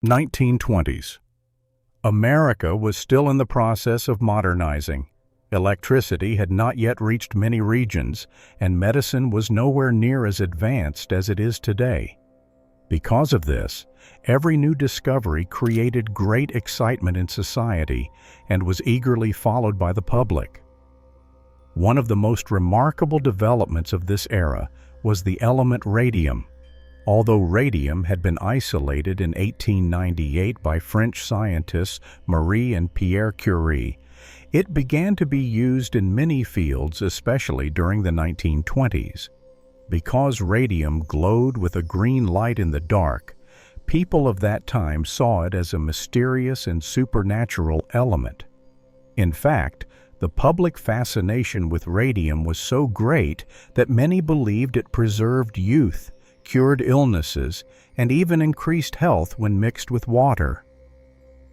1920s. America was still in the process of modernizing. Electricity had not yet reached many regions, and medicine was nowhere near as advanced as it is today. Because of this, every new discovery created great excitement in society and was eagerly followed by the public. One of the most remarkable developments of this era was the element radium. Although radium had been isolated in 1898 by French scientists Marie and Pierre Curie, it began to be used in many fields, especially during the 1920s. Because radium glowed with a green light in the dark, people of that time saw it as a mysterious and supernatural element. In fact, the public fascination with radium was so great that many believed it preserved youth, cured illnesses, and even increased health when mixed with water.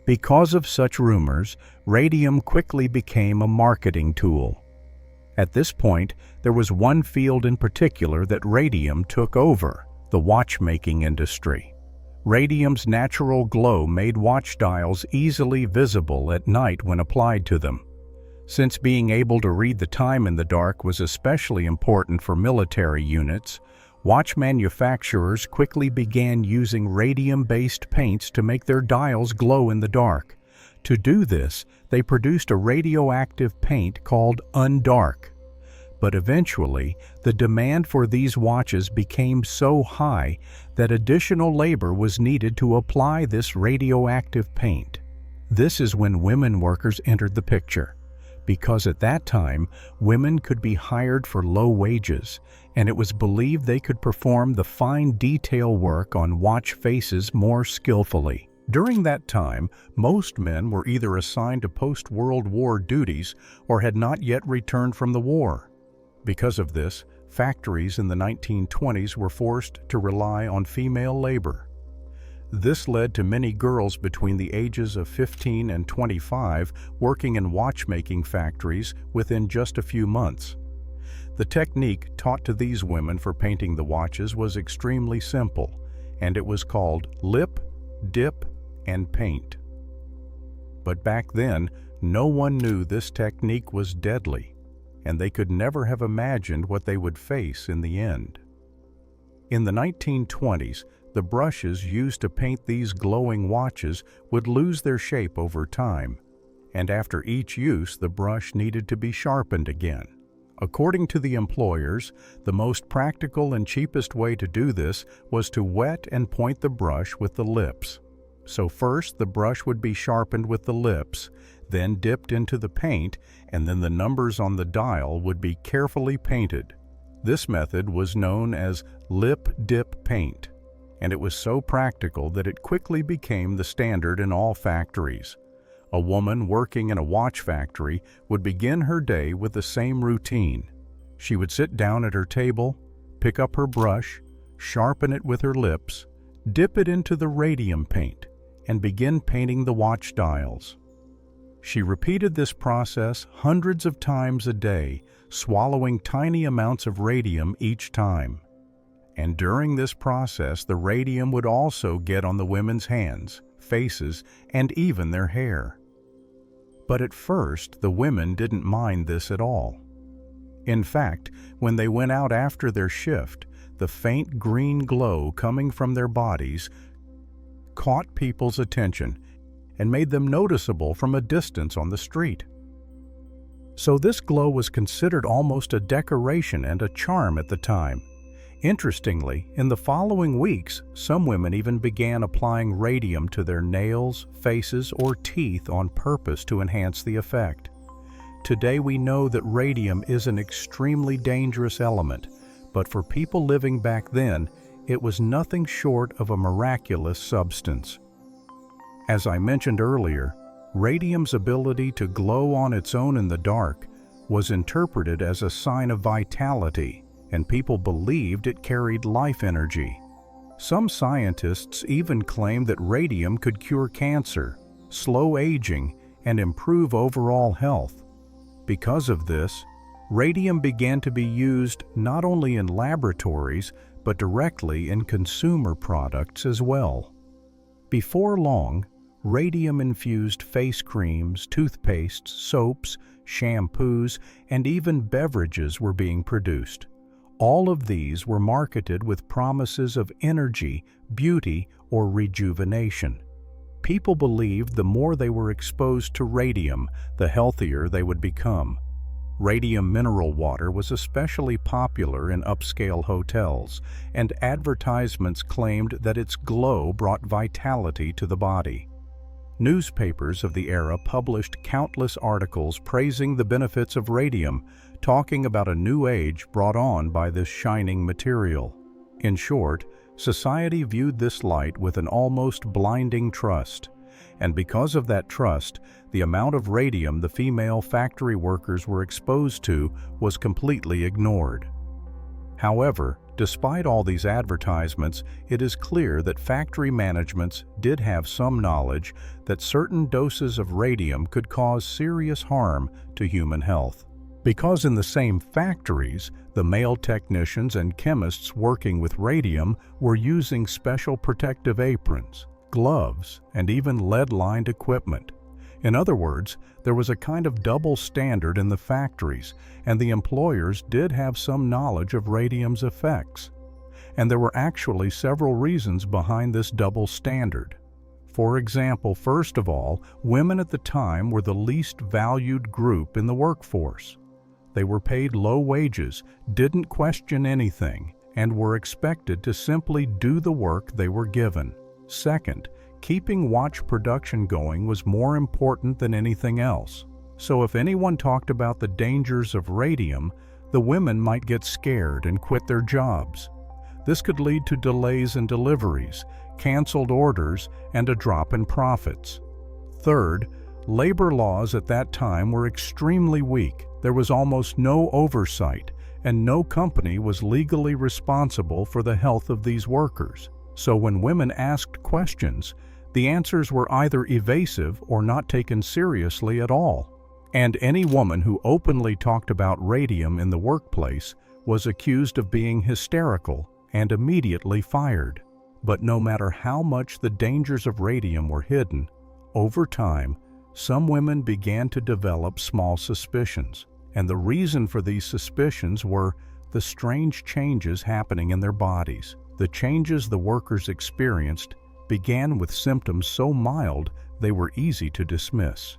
Because of such rumors, radium quickly became a marketing tool. At this point, there was one field in particular that radium took over: the watchmaking industry. Radium's natural glow made watch dials easily visible at night when applied to them. Since being able to read the time in the dark was especially important for military units, watch manufacturers quickly began using radium-based paints to make their dials glow in the dark. To do this, they produced a radioactive paint called undark. But eventually, the demand for these watches became so high that additional labor was needed to apply this radioactive paint. This is when women workers entered the picture, because at that time, women could be hired for low wages, and it was believed they could perform the fine detail work on watch faces more skillfully. During that time, most men were either assigned to post-World War duties or had not yet returned from the war. Because of this, factories in the 1920s were forced to rely on female labor. This led to many girls between the ages of 15 and 25 working in watchmaking factories within just a few months. The technique taught to these women for painting the watches was extremely simple, and it was called lip, dip, and paint. But back then, no one knew this technique was deadly, and they could never have imagined what they would face in the end. In the 1920s, the brushes used to paint these glowing watches would lose their shape over time, and after each use the brush needed to be sharpened again. According to the employers, the most practical and cheapest way to do this was to wet and point the brush with the lips. So first the brush would be sharpened with the lips, then dipped into the paint, and then the numbers on the dial would be carefully painted. This method was known as lip dip paint, and it was so practical that it quickly became the standard in all factories. A woman working in a watch factory would begin her day with the same routine. She would sit down at her table, pick up her brush, sharpen it with her lips, dip it into the radium paint, and begin painting the watch dials. She repeated this process hundreds of times a day, swallowing tiny amounts of radium each time. And during this process, the radium would also get on the women's hands, faces, and even their hair. But at first, the women didn't mind this at all. In fact, when they went out after their shift, the faint green glow coming from their bodies caught people's attention and made them noticeable from a distance on the street. So this glow was considered almost a decoration and a charm at the time. Interestingly, in the following weeks, some women even began applying radium to their nails, faces, or teeth on purpose to enhance the effect. Today we know that radium is an extremely dangerous element, but for people living back then, it was nothing short of a miraculous substance. As I mentioned earlier, radium's ability to glow on its own in the dark was interpreted as a sign of vitality, and people believed it carried life energy. Some scientists even claimed that radium could cure cancer, slow aging, and improve overall health. Because of this, radium began to be used not only in laboratories, but directly in consumer products as well. Before long, radium-infused face creams, toothpastes, soaps, shampoos, and even beverages were being produced. All of these were marketed with promises of energy, beauty, or rejuvenation. People believed the more they were exposed to radium, the healthier they would become. Radium mineral water was especially popular in upscale hotels, and advertisements claimed that its glow brought vitality to the body. Newspapers of the era published countless articles praising the benefits of radium, talking about a new age brought on by this shining material. In short, society viewed this light with an almost blinding trust. And because of that trust, the amount of radium the female factory workers were exposed to was completely ignored. However, despite all these advertisements, it is clear that factory managements did have some knowledge that certain doses of radium could cause serious harm to human health. Because in the same factories, the male technicians and chemists working with radium were using special protective aprons, gloves, and even lead-lined equipment. In other words, there was a kind of double standard in the factories, and the employers did have some knowledge of radium's effects. And there were actually several reasons behind this double standard. For example, first of all, women at the time were the least valued group in the workforce. They were paid low wages, didn't question anything, and were expected to simply do the work they were given. Second, keeping watch production going was more important than anything else. So if anyone talked about the dangers of radium, the women might get scared and quit their jobs. This could lead to delays in deliveries, canceled orders, and a drop in profits. Third, labor laws at that time were extremely weak. There was almost no oversight, and no company was legally responsible for the health of these workers. So when women asked questions, the answers were either evasive or not taken seriously at all. And any woman who openly talked about radium in the workplace was accused of being hysterical and immediately fired. But no matter how much the dangers of radium were hidden, over time, some women began to develop small suspicions. And the reason for these suspicions were the strange changes happening in their bodies. The changes the workers experienced began with symptoms so mild they were easy to dismiss.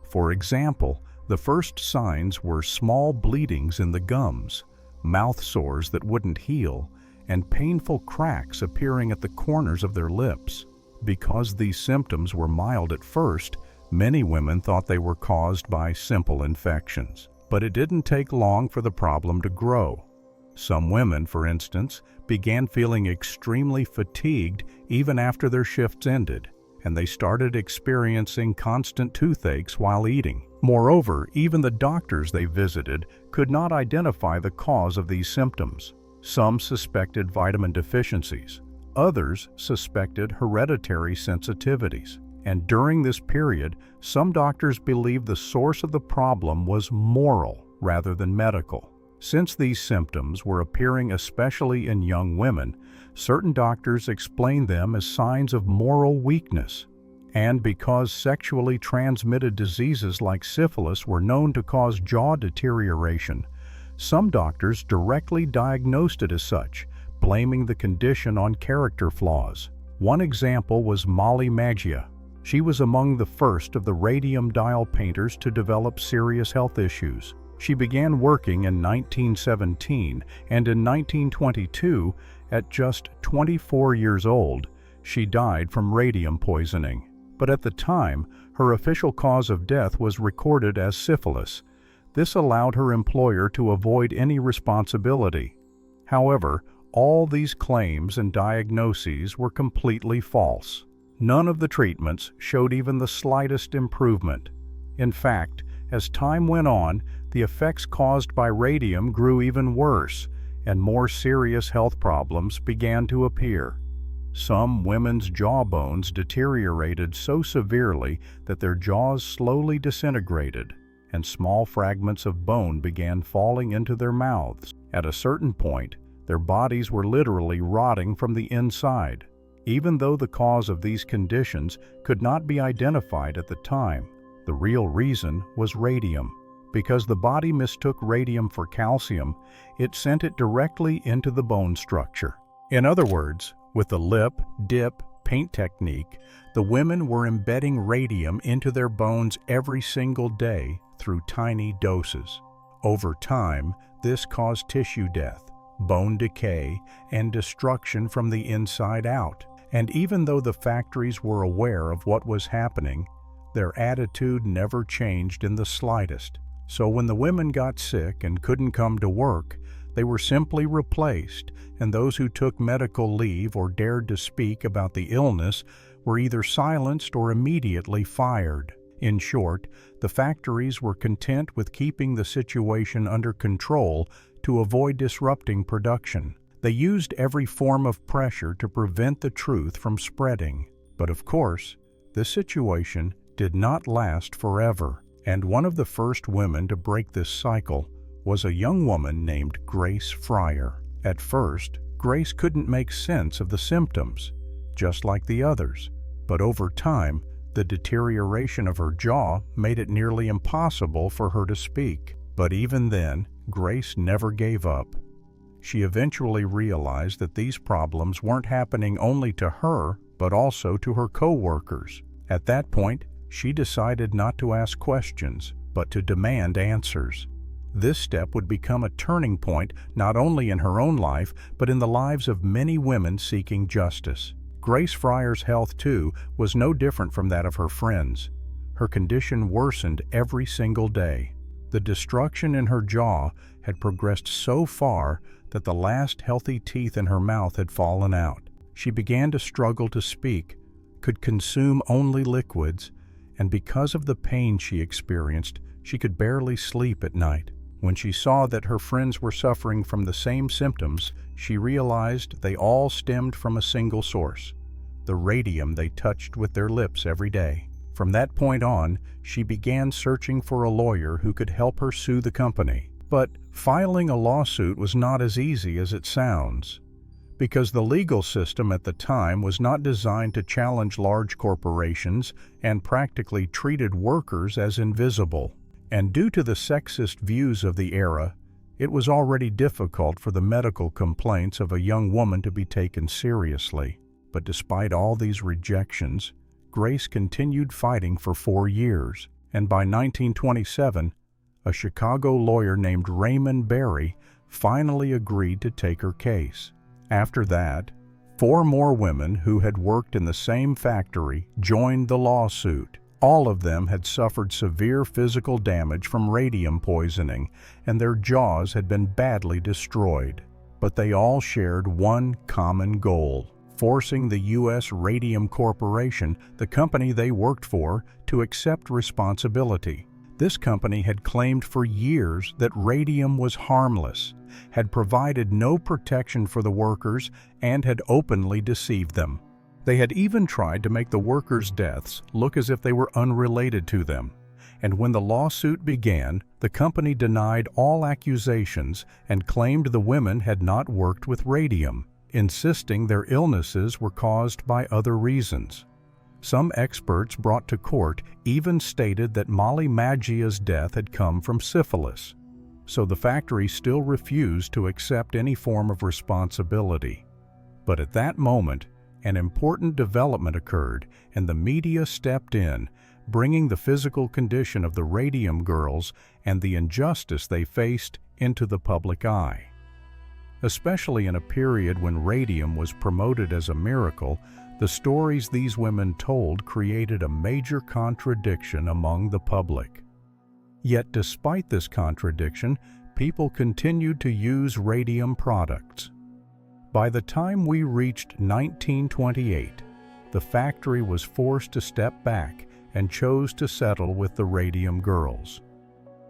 For example, the first signs were small bleedings in the gums, mouth sores that wouldn't heal, and painful cracks appearing at the corners of their lips. Because these symptoms were mild at first, many women thought they were caused by simple infections. But it didn't take long for the problem to grow. Some women, for instance, began feeling extremely fatigued even after their shifts ended, and they started experiencing constant toothaches while eating. Moreover, even the doctors they visited could not identify the cause of these symptoms. Some suspected vitamin deficiencies. Others suspected hereditary sensitivities. And during this period, some doctors believed the source of the problem was moral rather than medical. Since these symptoms were appearing especially in young women, certain doctors explained them as signs of moral weakness. And because sexually transmitted diseases like syphilis were known to cause jaw deterioration, some doctors directly diagnosed it as such, blaming the condition on character flaws. One example was Molly Maggia. She was among the first of the radium dial painters to develop serious health issues. She began working in 1917, and in 1922, at just 24 years old, she died from radium poisoning. But at the time, her official cause of death was recorded as syphilis. This allowed her employer to avoid any responsibility. However, all these claims and diagnoses were completely false. None of the treatments showed even the slightest improvement. In fact, as time went on, the effects caused by radium grew even worse, and more serious health problems began to appear. Some women's jawbones deteriorated so severely that their jaws slowly disintegrated, and small fragments of bone began falling into their mouths. At a certain point, their bodies were literally rotting from the inside. even though the cause of these conditions could not be identified at the time. The real reason was radium. Because the body mistook radium for calcium, it sent it directly into the bone structure. In other words, with the lip, dip, paint technique, the women were embedding radium into their bones every single day through tiny doses. Over time, this caused tissue death, bone decay, and destruction from the inside out. And even though the factories were aware of what was happening, their attitude never changed in the slightest. So when the women got sick and couldn't come to work, they were simply replaced, and those who took medical leave or dared to speak about the illness were either silenced or immediately fired. In short, the factories were content with keeping the situation under control to avoid disrupting production. They used every form of pressure to prevent the truth from spreading. But of course, this situation did not last forever, and one of the first women to break this cycle was a young woman named Grace Fryer. At first, Grace couldn't make sense of the symptoms, just like the others, but over time, the deterioration of her jaw made it nearly impossible for her to speak. But even then, Grace never gave up. She eventually realized that these problems weren't happening only to her, but also to her co-workers. At that point, she decided not to ask questions, but to demand answers. This step would become a turning point not only in her own life, but in the lives of many women seeking justice. Grace Fryer's health, too, was no different from that of her friends. Her condition worsened every single day. The destruction in her jaw had progressed so far that the last healthy teeth in her mouth had fallen out. She began to struggle to speak, could consume only liquids, and because of the pain she experienced, she could barely sleep at night. When she saw that her friends were suffering from the same symptoms, she realized they all stemmed from a single source: the radium they touched with their lips every day. From that point on, she began searching for a lawyer who could help her sue the company. But filing a lawsuit was not as easy as it sounds, because the legal system at the time was not designed to challenge large corporations and practically treated workers as invisible. And due to the sexist views of the era, it was already difficult for the medical complaints of a young woman to be taken seriously. But despite all these rejections, Grace continued fighting for 4 years, and by 1927, a Chicago lawyer named Raymond Berry finally agreed to take her case. After that, 4 more women who had worked in the same factory joined the lawsuit. All of them had suffered severe physical damage from radium poisoning, and their jaws had been badly destroyed. But they all shared one common goal: forcing the U.S. Radium Corporation, the company they worked for, to accept responsibility. This company had claimed for years that radium was harmless, had provided no protection for the workers, and had openly deceived them. They had even tried to make the workers' deaths look as if they were unrelated to them. And when the lawsuit began, the company denied all accusations and claimed the women had not worked with radium, insisting their illnesses were caused by other reasons. Some experts brought to court even stated that Molly Maggia's death had come from syphilis. So the factory still refused to accept any form of responsibility. But at that moment, an important development occurred, and the media stepped in, bringing the physical condition of the Radium Girls and the injustice they faced into the public eye. Especially in a period when radium was promoted as a miracle, the stories these women told created a major contradiction among the public. Yet despite this contradiction, people continued to use radium products. By the time we reached 1928, the factory was forced to step back and chose to settle with the Radium Girls.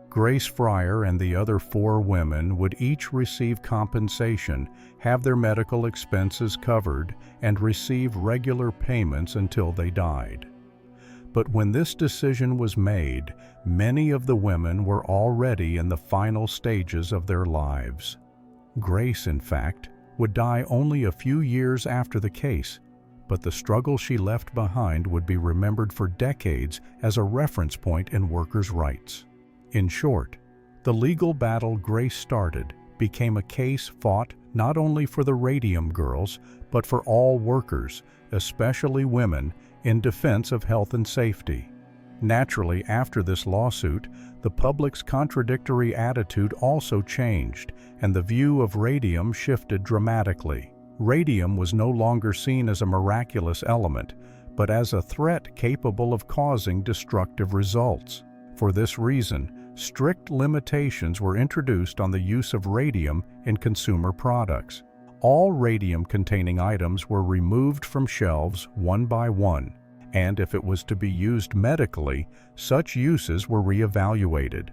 Grace Fryer and the other 4 women would each receive compensation, have their medical expenses covered, and receive regular payments until they died. But when this decision was made, many of the women were already in the final stages of their lives. Grace, in fact, would die only a few years after the case, but the struggle she left behind would be remembered for decades as a reference point in workers' rights. In short, the legal battle Grace started became a case fought not only for the Radium Girls, but for all workers, especially women, in defense of health and safety. Naturally, after this lawsuit, the public's contradictory attitude also changed, and the view of radium shifted dramatically. Radium was no longer seen as a miraculous element, but as a threat capable of causing destructive results. For this reason, strict limitations were introduced on the use of radium in consumer products. All radium-containing items were removed from shelves one by one, and if it was to be used medically, such uses were reevaluated.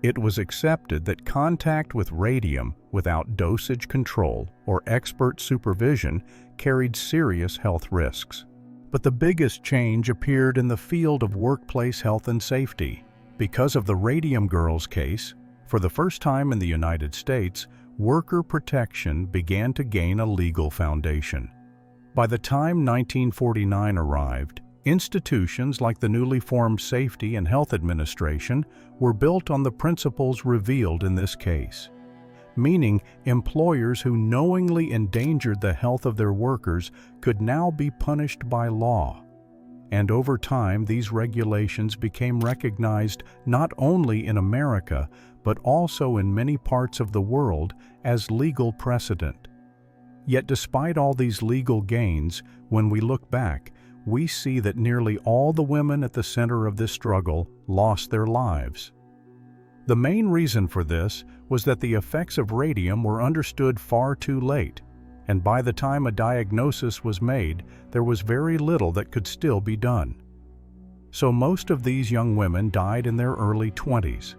It was accepted that contact with radium without dosage control or expert supervision carried serious health risks. But the biggest change appeared in the field of workplace health and safety. Because of the Radium Girls case, for the first time in the United States, worker protection began to gain a legal foundation. By the time 1949 arrived, institutions like the newly formed Safety and Health Administration were built on the principles revealed in this case, meaning employers who knowingly endangered the health of their workers could now be punished by law. And over time, these regulations became recognized not only in America, but also in many parts of the world as legal precedent. Yet despite all these legal gains, when we look back, we see that nearly all the women at the center of this struggle lost their lives. The main reason for this was that the effects of radium were understood far too late, and by the time a diagnosis was made, there was very little that could still be done. So most of these young women died in their early 20s.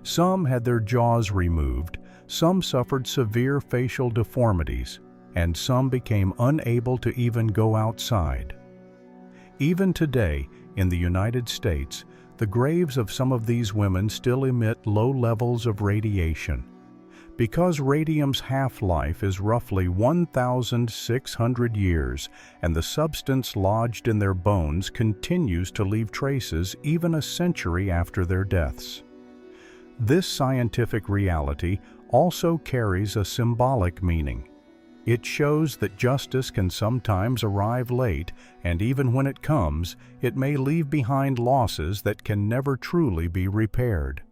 Some had their jaws removed, some suffered severe facial deformities, and some became unable to even go outside. Even today, in the United States, the graves of some of these women still emit low levels of radiation. Because radium's half-life is roughly 1,600 years, and the substance lodged in their bones continues to leave traces even a century after their deaths. This scientific reality also carries a symbolic meaning. It shows that justice can sometimes arrive late, and even when it comes, it may leave behind losses that can never truly be repaired.